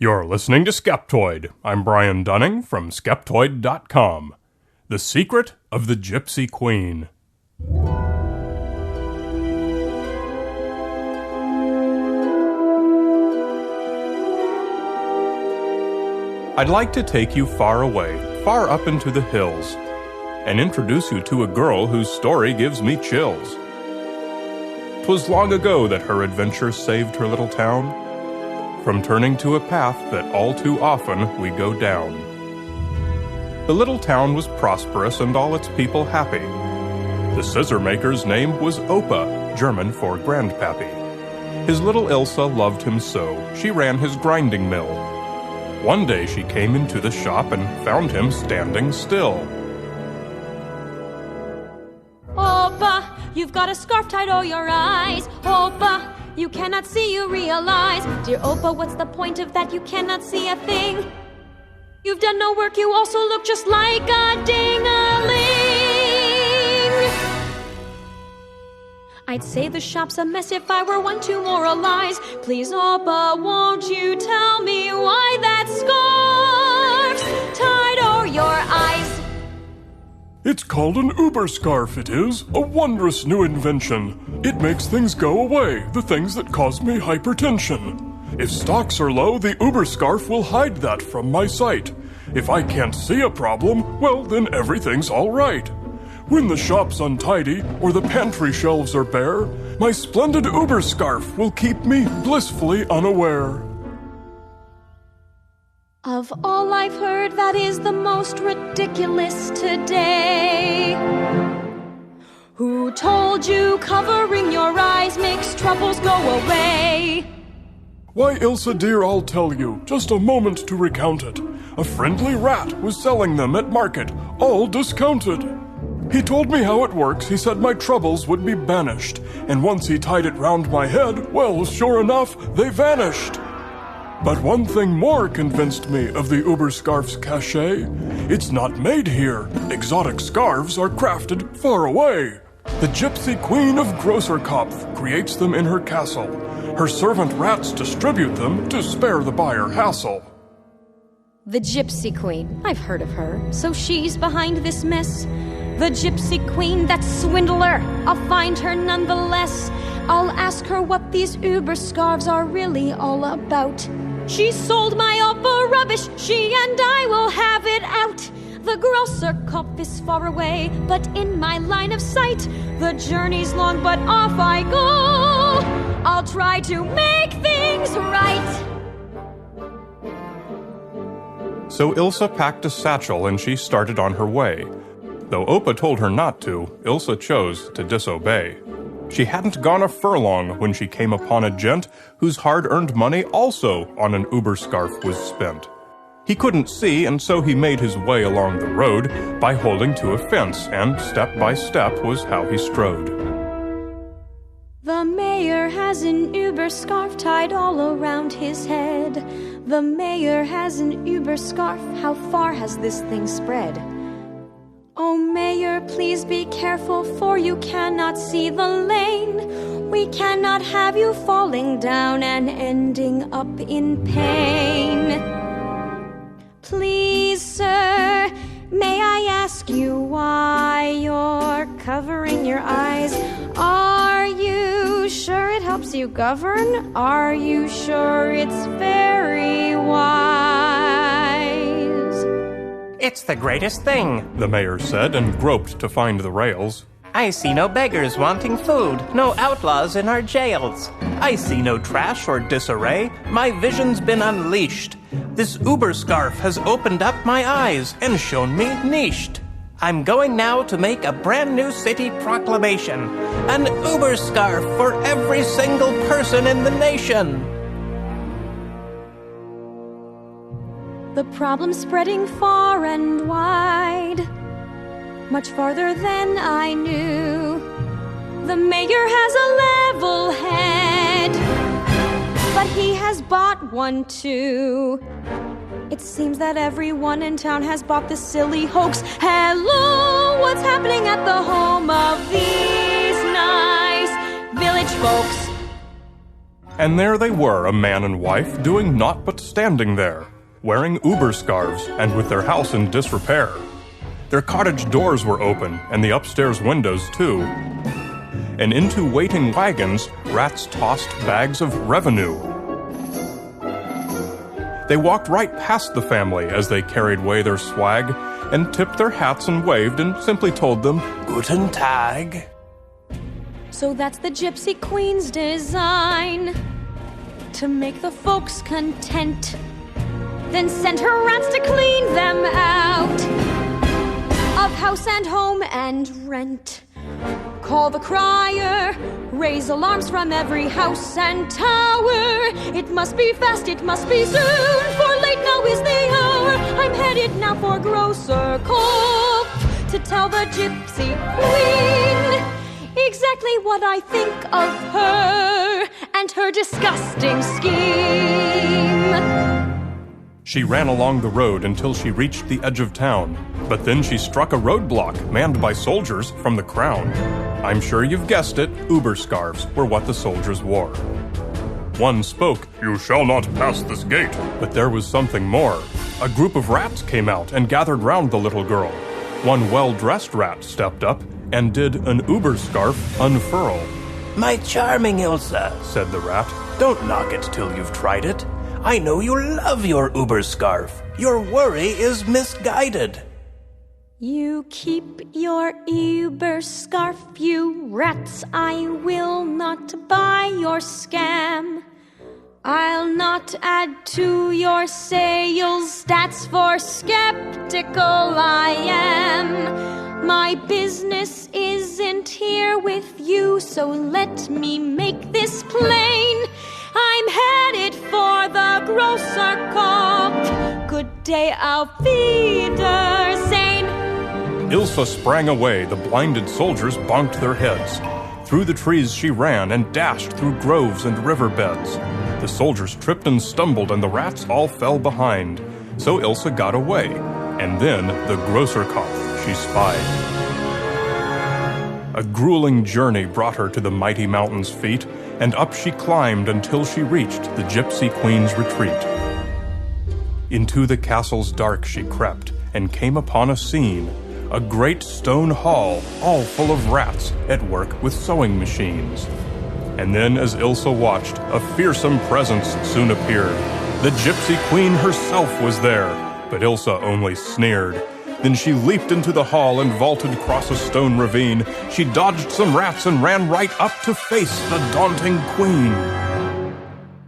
You're listening to Skeptoid. I'm Brian Dunning from Skeptoid.com. The Secret of the Gypsy Queen. I'd like to take you far away, far up into the hills, and introduce you to a girl whose story gives me chills. 'Twas long ago that her adventure saved her little town from turning to a path that all too often we go down. The little town was prosperous and all its people happy. The scissormaker's name was Opa, German for Grandpappy. His little Ilse loved him so, she ran his grinding mill. One day she came into the shop and found him standing still. Opa, you've got a scarf tied o'er your eyes. Opa, you cannot see, you realize. Dear Opa, what's the point of that? You cannot see a thing. You've done no work, you also look just like a ding-a-ling. I'd say the shop's a mess if I were one to moralize. Please, Opa, won't you tell me why that scarf's tied o'er your eyes? It's called an Uber scarf, it is. A wondrous new invention. It makes things go away, the things that cause me hypertension. If stocks are low, the Uber scarf will hide that from my sight. If I can't see a problem, well, then everything's all right. When the shop's untidy or the pantry shelves are bare, my splendid Uber scarf will keep me blissfully unaware. Of all I've heard, that is the most ridiculous today. Who told you covering your eyes makes troubles go away? Why, Ilse dear, I'll tell you, just a moment to recount it. A friendly rat was selling them at market, all discounted. He told me how it works, he said my troubles would be banished. And once he tied it round my head, well, sure enough, they vanished. But one thing more convinced me of the Uber scarf's cachet. It's not made here. Exotic scarves are crafted far away. The Gypsy Queen of Grocerkopf creates them in her castle. Her servant rats distribute them to spare the buyer hassle. The Gypsy Queen, I've heard of her, so she's behind this mess. The Gypsy Queen, that swindler, I'll find her nonetheless. I'll ask her what these Uber scarves are really all about. She sold my Opa rubbish, she and I will have it out. The Grocerkopf is far away, but in my line of sight. The journey's long, but off I go. I'll try to make things right. So Ilse packed a satchel and she started on her way. Though Opa told her not to, Ilse chose to disobey. She hadn't gone a furlong when she came upon a gent whose hard-earned money also on an Uber scarf was spent. He couldn't see, and so he made his way along the road by holding to a fence, and step by step was how he strode. The mayor has an Uber scarf tied all around his head. The mayor has an Uber scarf, how far has this thing spread? Oh, Mayor, please be careful, for you cannot see the lane. We cannot have you falling down and ending up in pain. Please, sir, may I ask you why you're covering your eyes? Are you sure it helps you govern? Are you sure it's very wise? It's the greatest thing, The mayor said and groped to find the rails. I see no beggars wanting food, no outlaws in our jails. I see no trash or disarray, my vision's been unleashed. This Uber scarf has opened up my eyes and shown me niched. I'm going now to make a brand new city proclamation. An Uber scarf for every single person in the nation. The problem's spreading far and wide, much farther than I knew. The mayor has a level head, but he has bought one too. It seems that everyone in town has bought this silly hoax. Hello, what's happening at the home of these nice village folks? And there they were, a man and wife, doing naught but standing there, wearing Uber scarves and with their house in disrepair. Their cottage doors were open, and the upstairs windows too. And into waiting wagons, rats tossed bags of revenue. They walked right past the family as they carried away their swag, and tipped their hats and waved and simply told them, "Guten Tag." So that's the Gypsy Queen's design, to make the folks content, then send her rats to clean them out of house and home and rent. Call the crier, raise alarms from every house and tower. It must be fast, it must be soon, for late now is the hour. I'm headed now for Grocer Cove to tell the Gypsy Queen exactly what I think of her and her disgusting scheme. She ran along the road until she reached the edge of town, but then she struck a roadblock manned by soldiers from the crown. I'm sure you've guessed it, Uber scarves were what the soldiers wore. One spoke, "You shall not pass this gate." But there was something more. A group of rats came out and gathered round the little girl. One well-dressed rat stepped up and did an Uber scarf unfurl. "My charming Ilse," said the rat, "don't knock it till you've tried it. I know you love your Uber scarf. Your worry is misguided." You keep your Uber scarf, you rats. I will not buy your scam. I'll not add to your sales. That's for skeptical I am. My business isn't here with you, so let me make this plain. I'm headed for the Grocer Cove. Good day, auf Wiedersehen. Ilse sprang away. The blinded soldiers bonked their heads. Through the trees she ran and dashed through groves and riverbeds. The soldiers tripped and stumbled, and the rats all fell behind. So Ilse got away, and then the Grocer Cove she spied. A grueling journey brought her to the mighty mountain's feet, and up she climbed until she reached the Gypsy Queen's retreat. Into the castle's dark she crept, and came upon a scene, a great stone hall, all full of rats at work with sewing machines. And then, as Ilse watched, a fearsome presence soon appeared. The Gypsy Queen herself was there, but Ilse only sneered. Then she leaped into the hall and vaulted across a stone ravine. She dodged some rats and ran right up to face the daunting queen.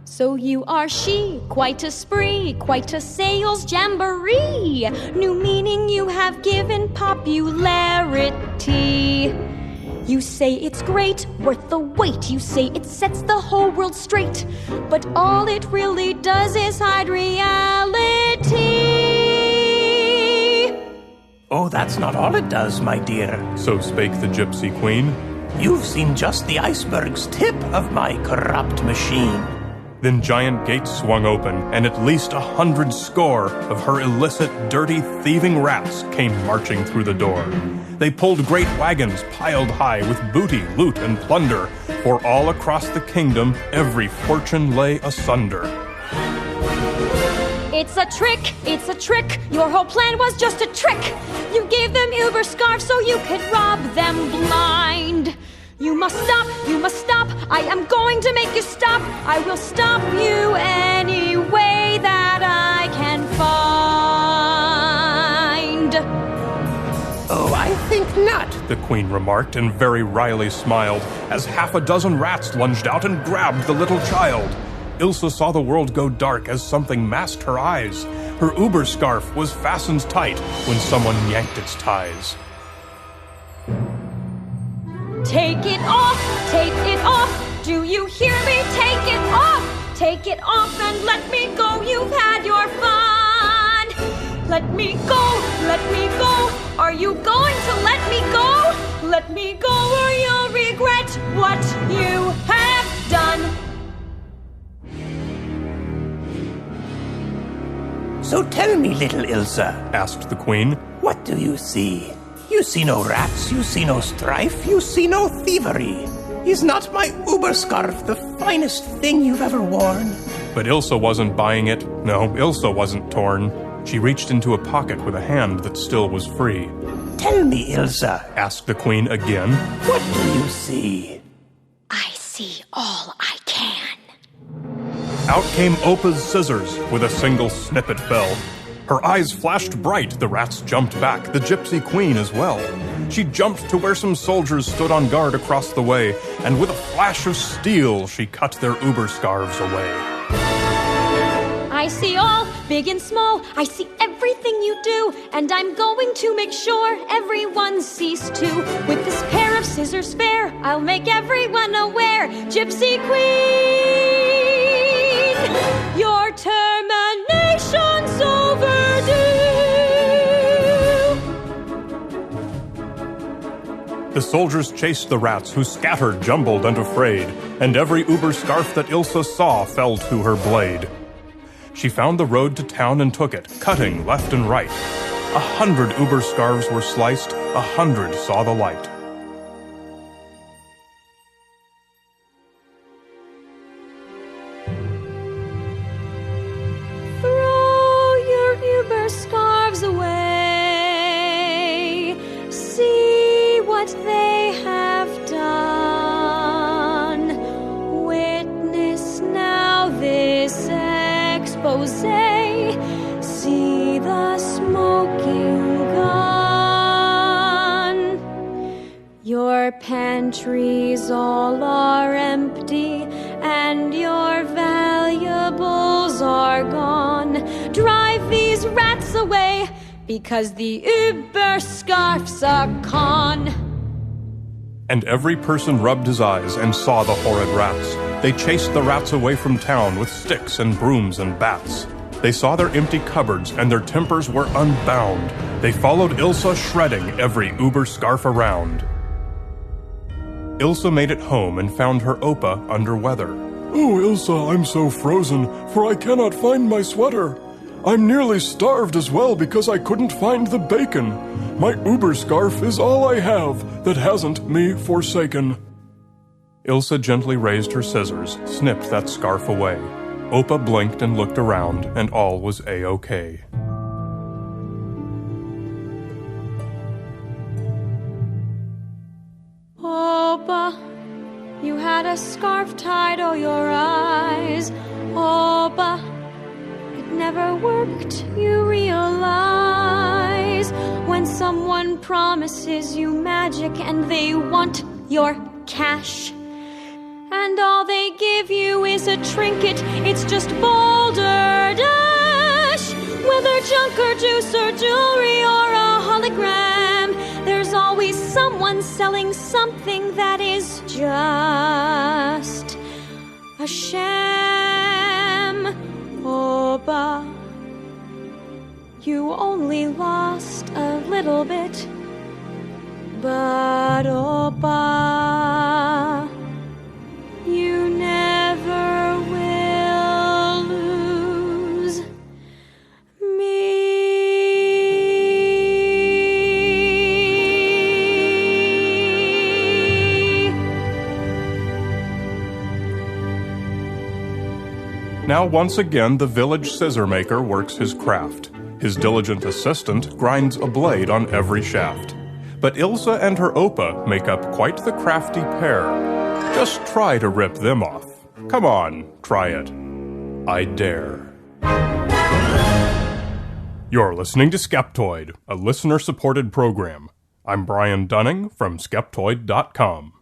So you are she, quite a spree, quite a sales jamboree. New meaning you have given popularity. You say it's great, worth the wait. You say it sets the whole world straight. But all it really does is hide reality. "Oh, that's not all it does, my dear," so spake the Gypsy Queen. "You've seen just the iceberg's tip of my corrupt machine." Then giant gates swung open, and at least 100 score of her illicit, dirty, thieving rats came marching through the door. They pulled great wagons piled high with booty, loot, and plunder, for all across the kingdom every fortune lay asunder. It's a trick, it's a trick. Your whole plan was just a trick. You gave them Uber scarves so you could rob them blind. You must stop, you must stop. I am going to make you stop. I will stop you any way that I can find. "Oh, I think not," the queen remarked, and very wryly smiled, as half a dozen rats lunged out and grabbed the little child. Ilse saw the world go dark as something masked her eyes. Her Uber scarf was fastened tight when someone yanked its ties. Take it off, take it off. Do you hear me? Take it off. Take it off and let me go. You've had your fun. Let me go, let me go. Are you going to let me go? Let me go or you'll regret what you have done. "So tell me, little Ilse," asked the queen, "what do you see? You see no rats, you see no strife, you see no thievery. Is not my Uber scarf the finest thing you've ever worn? But Ilse wasn't buying it. No, Ilse wasn't torn. She reached into a pocket with a hand that still was free. Tell me, Ilse, Asked the queen again. what do you see? I see all I can. Out came Opa's scissors. With a single snip it fell. Her eyes flashed bright, the rats jumped back, the gypsy queen as well. She jumped to where some soldiers stood on guard across the way, and with a flash of steel, she cut their Uber scarves away. I see all, big and small. I see everything you do, and I'm going to make sure everyone sees too. With this pair of scissors fair, I'll make everyone aware. Gypsy Queen, your termination's overdue. The soldiers chased the rats, who scattered, jumbled, and afraid, and every Uber scarf that Ilse saw fell to her blade. She found the road to town and took it, cutting left and right. 100 Uber scarves were sliced, 100 saw the light. Throw your Uber scarves away. See what they have done. Witness now this expose. See the smoking gun. Your pantries all are empty, and your valuables are gone. Drive these rats away, because the Uber scarf's a con. And every person rubbed his eyes and saw the horrid rats. They chased the rats away from town with sticks and brooms and bats. They saw their empty cupboards, and their tempers were unbound. They followed Ilse, shredding every Uber scarf around. Ilse made it home and found her Opa under weather. Oh, Ilse, I'm so frozen, for I cannot find my sweater. I'm nearly starved as well because I couldn't find the bacon. My Uber scarf is all I have that hasn't me forsaken. Ilse gently raised her scissors, snipped that scarf away. Opa blinked and looked around, and all was A-OK. Opa, you had a scarf tied o'er your eyes. Opa, it never worked, you realize. When someone promises you magic and they want your cash, and all they give you is a trinket, it's just Boulder Dash. Whether junk or juice or jewelry or a hologram, there's always someone selling something that is just a sham. Opa, you only lost a little bit, but Opa, you never will lose me. Now once again the village scissormaker works his craft. His diligent assistant grinds a blade on every shaft. But Ilse and her Opa make up quite the crafty pair. Just try to rip them off. Come on, try it. I dare. You're listening to Skeptoid, a listener-supported program. I'm Brian Dunning from Skeptoid.com.